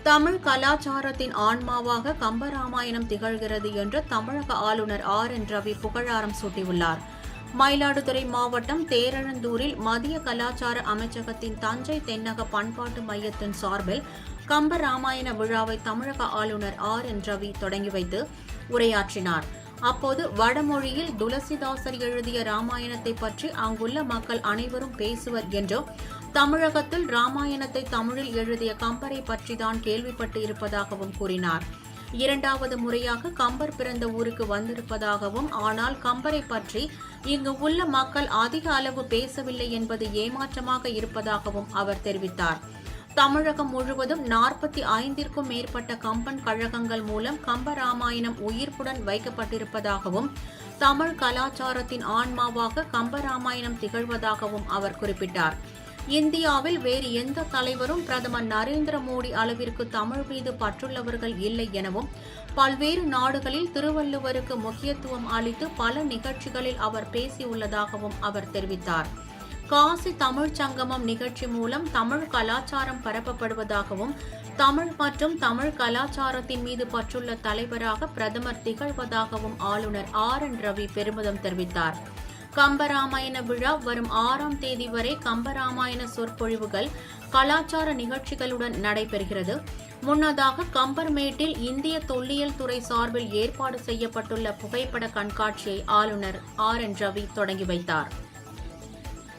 தமிழ் கலாச்சாரத்தின் ஆன்மாவாக கம்பராமாயணம் திகழ்கிறது என்று தமிழக ஆளுநர் RN ரவி புகழாரம் சூட்டியுள்ளார். மயிலாடுதுறை மாவட்டம் தேரழந்தூரில் மத்திய கலாச்சார அமைச்சகத்தின் தஞ்சை தென்னக பண்பாட்டு மையத்தின் சார்பில் கம்பராமாயண விழாவை தமிழக ஆளுநர் RN ரவி தொடங்கி வைத்து உரையாற்றினார். அப்போது வடமொழியில் துளசிதாசர் எழுதிய ராமாயணத்தை பற்றி அங்குள்ள மக்கள் அனைவரும் பேசுவர் என்றும், தமிழகத்தில் ராமாயணத்தை தமிழில் எழுதிய கம்பரை பற்றிதான் கேள்விப்பட்டு இருப்பதாகவும் கூறினார். இரண்டாவது முறையாக கம்பர் பிறந்த ஊருக்கு வந்திருப்பதாகவும், ஆனால் கம்பரை பற்றி இங்கு உள்ள மக்கள் அதிக அளவு பேசவில்லை என்பது ஏமாற்றமாக இருப்பதாகவும் அவர் தெரிவித்தார். தமிழகம் முழுவதும் 45க்கும் மேற்பட்ட கம்பன் கழகங்கள் மூலம் கம்பராமாயணம் உயிர்ப்புடன் வைக்கப்பட்டிருப்பதாகவும், தமிழ் கலாச்சாரத்தின் ஆன்மாவாக கம்பராமாயணம் திகழ்வதாகவும் அவர் குறிப்பிட்டார். இந்தியாவில் வேறு எந்த தலைவரும் பிரதமர் நரேந்திர மோடி அளவிற்கு தமிழ் மீது பற்றுள்ளவர்கள் இல்லை எனவும், பல்வேறு நாடுகளில் திருவள்ளுவருக்கு முக்கியத்துவம் அளித்து பல நிகழ்ச்சிகளில் அவர் பேசியுள்ளதாகவும் அவர் தெரிவித்தார். காசி தமிழ்ச் சங்கமம் நிகழ்ச்சி மூலம் தமிழ் கலாச்சாரம் பரப்பப்படுவதாகவும், தமிழ் மற்றும் தமிழ் கலாச்சாரத்தின் மீது பற்றுள்ள தலைவராக பிரதமர் திகழ்வதாகவும் ஆளுநர் RN ரவி பெருமிதம் தெரிவித்தார். கம்பராமாயண விழா வரும் 6ஆம் தேதி வரை கம்பராமாயண சொற்பொழிவுகள், கலாச்சார நிகழ்ச்சிகளுடன் நடைபெறுகிறது. முன்னதாக கம்பர்மேட்டில் இந்திய தொல்லியல் துறை சார்பில் ஏற்பாடு செய்யப்பட்டுள்ள புகைப்பட கண்காட்சியை ஆளுநர் RN ரவி தொடங்கி வைத்தார்.